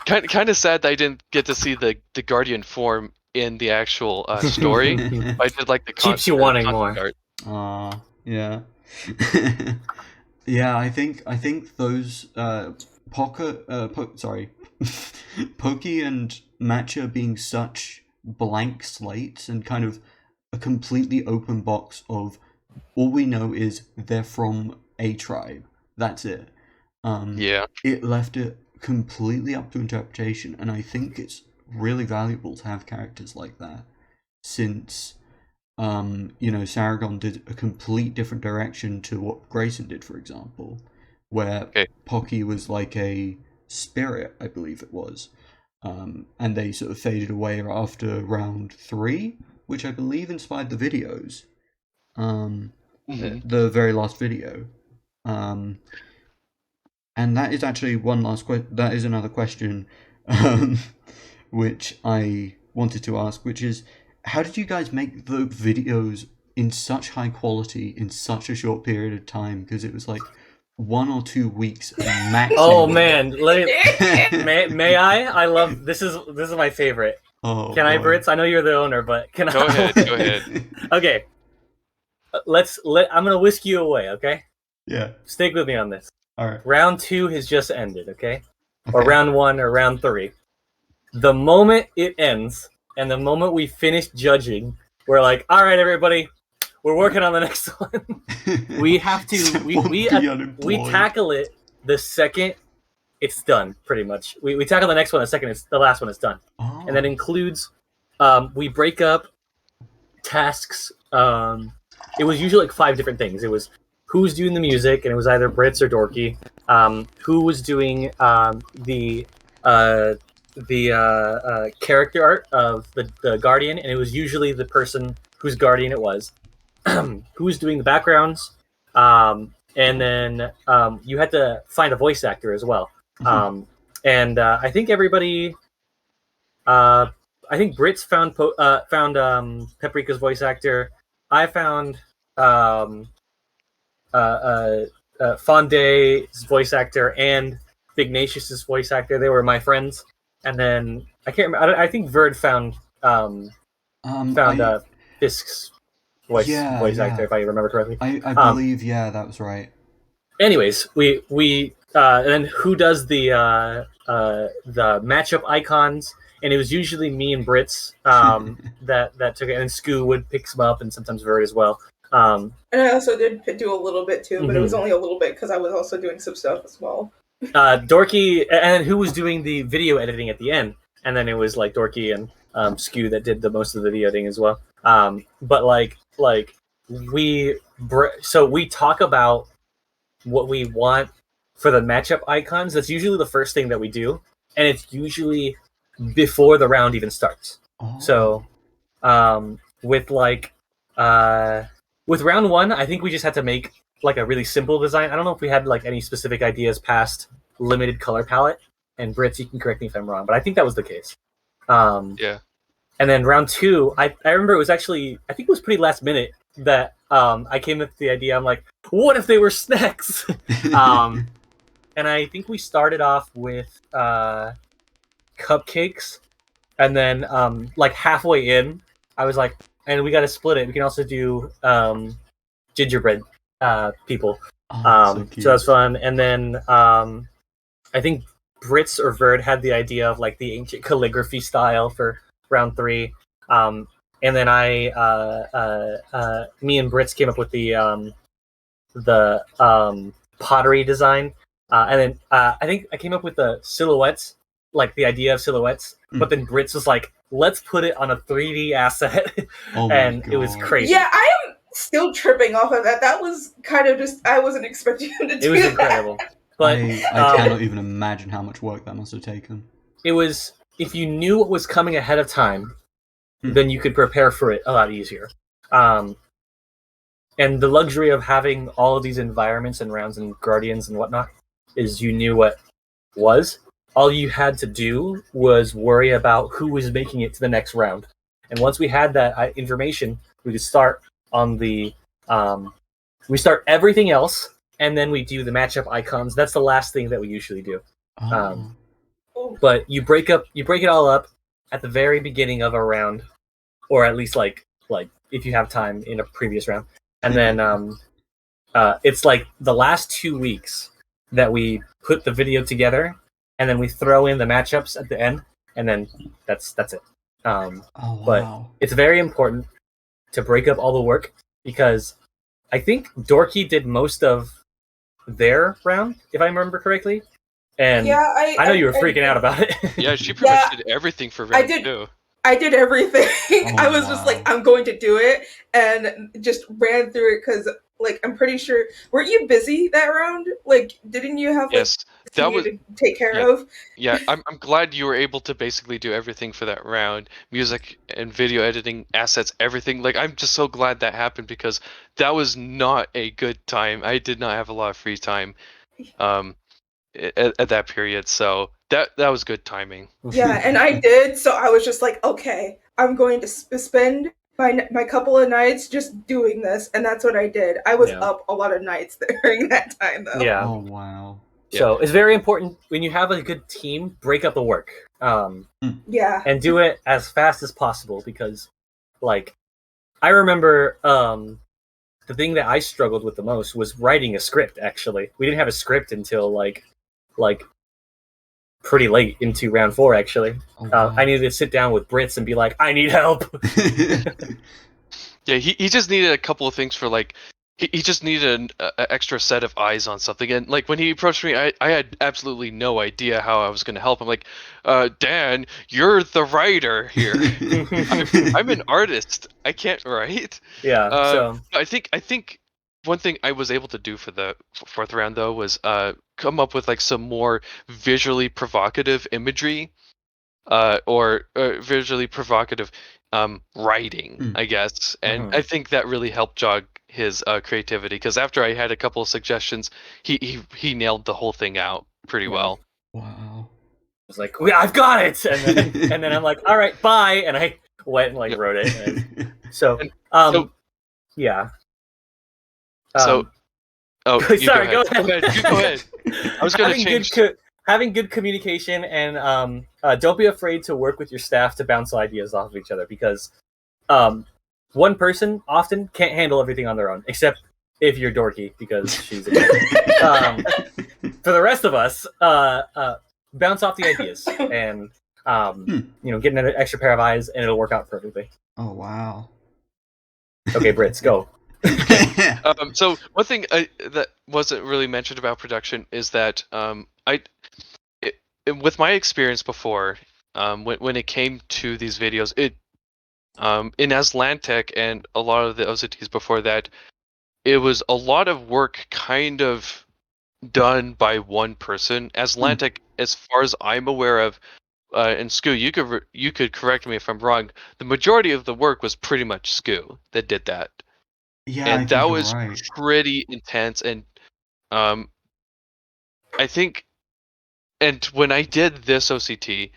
Kind of sad that I didn't get to see the guardian form in the actual story. I did like the keeps you wanting more. Art. Yeah. Yeah, I think those Pokey and Matcha being such blank slates and kind of a completely open box of all we know is they're from a tribe. That's it. It left it completely up to interpretation, and I think it's really valuable to have characters like that, since Saragon did a complete different direction to what Grayson did, for example, where Pocky was like a spirit, I believe it was, and they sort of faded away after round 3, which I believe inspired the videos, the very last video, and that is actually that is another question, which I wanted to ask, which is, how did you guys make the videos in such high quality in such a short period of time? Because it was like 1 or 2 weeks max. Oh man, may I? I love this is my favorite. Oh, can I, Britz? I know you're the owner, but can I? Go ahead. Okay, I'm gonna whisk you away. Okay. Yeah. Stick with me on this. All right. Round 2 has just ended. Okay. Or round 1 or round 3. The moment it ends and the moment we finish judging, we're like, all right, everybody, we're working on the next one. We have to we tackle it the second it's done, pretty much. We tackle the next one the second it's the last one is done. Oh. And that includes we break up tasks. It was usually like 5 different things. It was who's doing the music, and it was either Britz or Dorky. Who was doing the character art of the Guardian, and it was usually the person whose Guardian it was. Who was doing the backgrounds, and then you had to find a voice actor as well. And I think everybody, I think Britz found Paprika's voice actor. I found Fonde's voice actor and Ignatius's voice actor. They were my friends. And then I can't remember. I think Verd found Fisk's voice actor, if I remember correctly. I believe, that was right. Anyways, we and then who does the matchup icons, and it was usually me and Britz that took it, and then Scoo picks them up, and sometimes Verd as well. And I also did do a little bit too, but it was only a little bit because I was also doing some stuff as well. Dorky, and who was doing the video editing at the end, and then it was like Dorky and Scoo that did the most of the video editing as well. But we talk about what we want for the matchup icons. That's usually the first thing that we do, and it's usually before the round even starts. So with round 1, I think we just had to make like a really simple design. I don't know if we had like any specific ideas past limited color palette, and Britz, you can correct me if I'm wrong, but I think that was the case. Yeah. And then round 2, I remember it was actually, I think it was pretty last minute that I came up with the idea. I'm like, what if they were snacks? And I think we started off with cupcakes, and then like halfway in, I was like, and we got to split it. We can also do gingerbread people. So that's fun. And then I think Britz or Verd had the idea of like the ancient calligraphy style for round 3. And then me and Britz came up with the pottery design. And then I think I came up with the silhouettes, like the idea of silhouettes. But then Britz was like, let's put it on a 3D asset. And it was crazy. Yeah, I am still tripping off of that. That was kind of just, I wasn't expecting him to do that. It was incredible. But I cannot even imagine how much work that must have taken. It was, if you knew what was coming ahead of time, then you could prepare for it a lot easier. And the luxury of having all of these environments and rounds and guardians and whatnot is you knew what was. All you had to do was worry about who was making it to the next round. And once we had that information, we could start on the... we start everything else, and then we do the matchup icons. That's the last thing that we usually do. But you break it all up at the very beginning of a round, or at least like if you have time in a previous round. And then it's like the last 2 weeks that we put the video together, and then we throw in the matchups at the end, and then that's it. But it's very important to break up all the work, because I think Dorky did most of their round, if I remember correctly. And I know you were freaking out about it. Yeah, she pretty much did everything for round 2. I did everything. I was just like, I'm going to do it, and just ran through it because, like, I'm pretty sure. Weren't you busy that round? Like, didn't you have that was to take care of? Yeah, I'm glad you were able to basically do everything for that round. Music and video editing, assets, everything. Like, I'm just so glad that happened, because that was not a good time. I did not have a lot of free time at that period, so that was good timing. Yeah, and I did, so I was just like, okay, I'm going to spend my couple of nights just doing this, and that's what I did. I was up a lot of nights during that time, though. Yeah. Oh, wow. So it's very important when you have a good team, break up the work. Yeah. And do it as fast as possible, because, like, I remember the thing that I struggled with the most was writing a script, actually. We didn't have a script until, like pretty late into round 4, actually. I needed to sit down with Britz and be like, I need help. Yeah, he just needed a couple of things for like he just needed an extra set of eyes on something. And like when he approached me, I had absolutely no idea how I was going to help him. Like, Dan, you're the writer here. I'm an artist. I can't write. Yeah. So I think one thing I was able to do for the fourth round though was come up with like some more visually provocative imagery, or visually provocative writing, I guess. And I think that really helped jog his creativity, because after I had a couple of suggestions, he nailed the whole thing out pretty well. Wow. I was like, I've got it, and then I'm like, all right, bye, and I went and like wrote it. And so, yeah. So, sorry, go ahead. Go ahead. I was going to change. Having good communication, and don't be afraid to work with your staff to bounce ideas off of each other, because one person often can't handle everything on their own, except if you're Dorky, because she's a for the rest of us, bounce off the ideas and get an extra pair of eyes, and it'll work out perfectly. Oh wow. Okay, Britz, go. So one thing that wasn't really mentioned about production is that with my experience before, when it came to these videos, in Aslantic and a lot of the OCTs before that, it was a lot of work kind of done by one person. Aslantic, as far as I'm aware of, and Scoo, you could correct me if I'm wrong, the majority of the work was pretty much Scoo that did that. Yeah, and that was right. pretty intense. And I think, and when I did this OCT,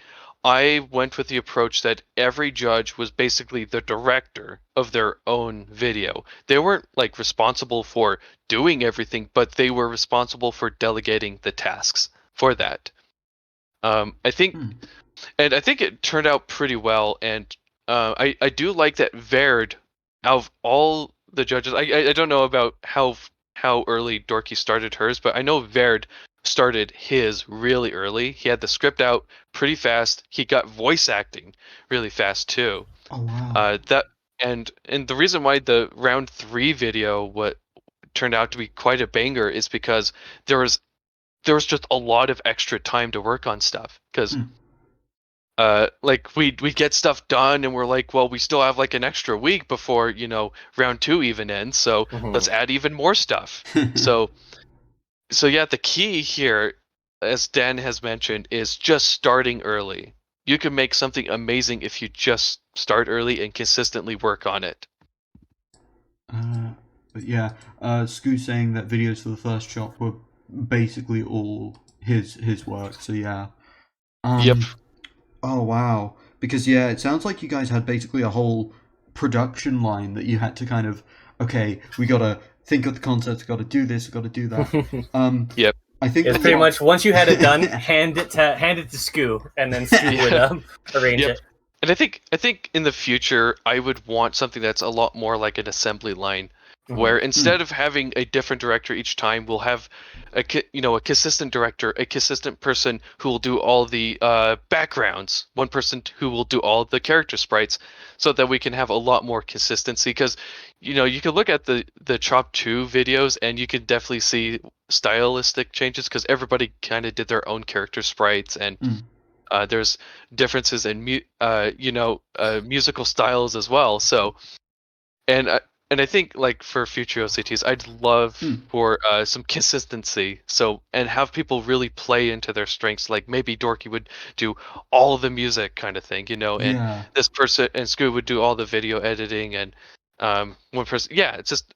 I went with the approach that every judge was basically the director of their own video. They weren't like responsible for doing everything, but they were responsible for delegating the tasks for that. I think, and I think it turned out pretty well. And I do like that Verd, out of all the judges, I don't know about how early Dorky started hers, but I know Verd started his really early. He had the script out pretty fast. He got voice acting really fast too. Oh wow. And the reason why the round 3 video what turned out to be quite a banger is because there was just a lot of extra time to work on stuff, because like we get stuff done and we're like, well, we still have like an extra week before round 2 even ends, so let's add even more stuff. So yeah, the key here, as Dan has mentioned, is just starting early. You can make something amazing if you just start early and consistently work on it. But yeah, Scoo saying that videos for the first shot were basically all his work. So yeah. Yep. Oh wow. Because yeah, it sounds like you guys had basically a whole production line that you had to kind of, okay, we gotta think of the concepts, gotta do this, gotta do that. Yep. I think it's pretty much once you had it done, hand it to Scoo, and then Scoo would arrange it. And I think in the future I would want something that's a lot more like an assembly line, where instead of having a different director each time, we'll have a consistent director, a consistent person who will do all the backgrounds, one person who will do all the character sprites, so that we can have a lot more consistency. Because you can look at the Chop 2 videos and you can definitely see stylistic changes, because everybody kind of did their own character sprites, and there's differences in musical styles as well. So and I think, like, for future OCTs, I'd love for some consistency. And have people really play into their strengths. Like maybe Dorky would do all of the music kind of thing, and this person and Scoo would do all the video editing, and one person. Yeah, it's just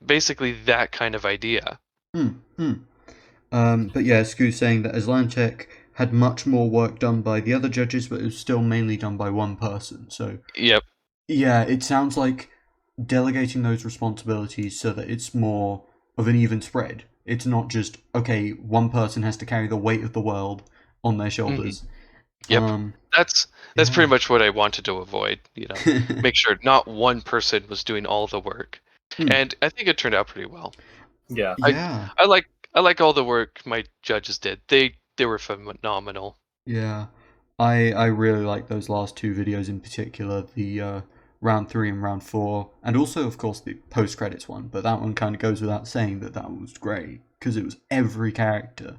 basically that kind of idea. But yeah, Scoo's saying that Aslantic had much more work done by the other judges, but it was still mainly done by one person. So yep. Yeah, it sounds like delegating those responsibilities so that it's more of an even spread. It's not just, okay, one person has to carry the weight of the world on their shoulders. Yep. That's pretty much what I wanted to avoid. Make sure not one person was doing all the work, and I think it turned out pretty well. Yeah. I like all the work my judges did. They were phenomenal. Yeah, I really like those last 2 videos in particular. The round 3 and round 4, and also, of course, the post-credits one, but that one kind of goes without saying that was great, because it was every character.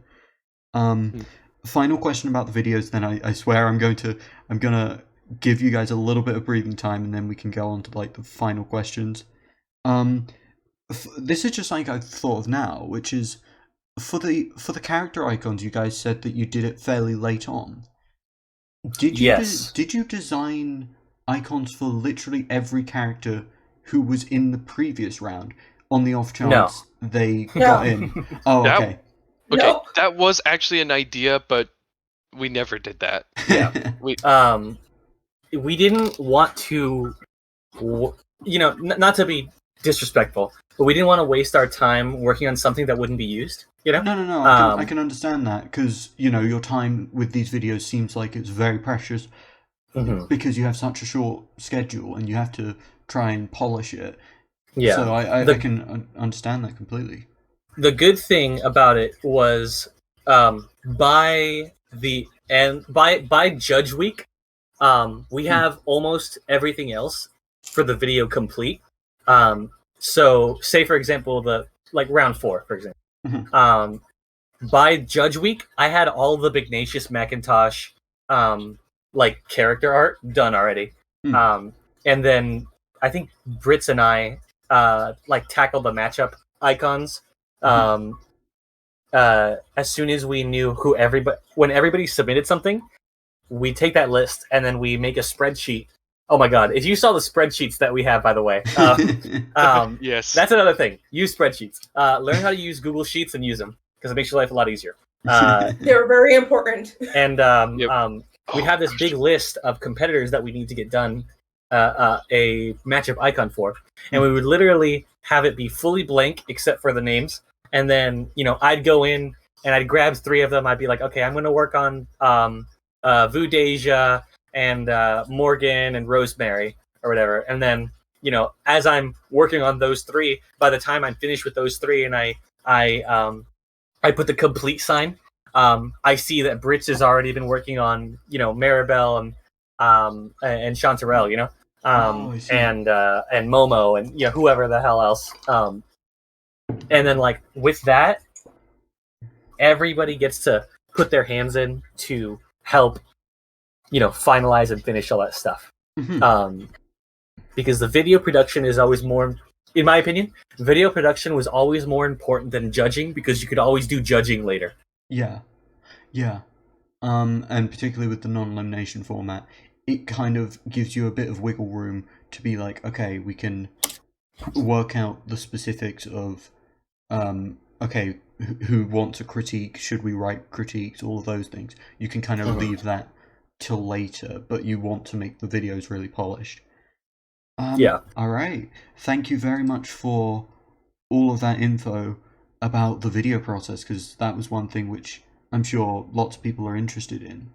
Final question about the videos, then I swear I'm gonna give you guys a little bit of breathing time, and then we can go on to, like, the final questions. This is just like I thought of now, which is, for the character icons, you guys said that you did it fairly late on. Did you design icons for literally every character who was in the previous round, on the off chance they got in? Oh, okay. Okay, No. that was actually an idea, but we never did that. Yeah. We didn't want to, not to be disrespectful, but we didn't want to waste our time working on something that wouldn't be used. No. I can understand that, because your time with these videos seems like it's very precious, because you have such a short schedule and you have to try and polish it. Yeah. So I can understand that completely. The good thing about it was, by Judge Week, we have almost everything else for the video complete. So say for example round 4, for example. By Judge Week, I had all the Ignatius Macintosh character art done already. And then I think Britz and I tackled the matchup icons. As soon as we knew when everybody submitted something, we take that list and then we make a spreadsheet. Oh my god, if you saw the spreadsheets that we have, by the way, yes, that's another thing. Use spreadsheets. Learn how to use Google Sheets and use them, because it makes your life a lot easier. They're very important. And we have this big list of competitors that we need to get done a matchup icon for, and we would literally have it be fully blank except for the names. And then I'd go in and I'd grab 3 of them. I'd be like, okay, I'm going to work on Vudasia and Morgan and Rosemary or whatever. And then as I'm working on those 3, by the time I'm finished with those 3 and I put the complete sign, I see that Britz has already been working on Maribel and Chantarelle, and Momo and whoever the hell else. And then with that, everybody gets to put their hands in to help finalize and finish all that stuff. Because the video production is always more, in my opinion, video production was always more important than judging, because you could always do judging later. Yeah. And particularly with the non-elimination format, it kind of gives you a bit of wiggle room to be like, okay, we can work out the specifics of, okay, who wants a critique, should we write critiques, all of those things. You can kind of leave that till later, but you want to make the videos really polished. All right. Thank you very much for all of that info about the video process, because that was one thing which I'm sure lots of people are interested in.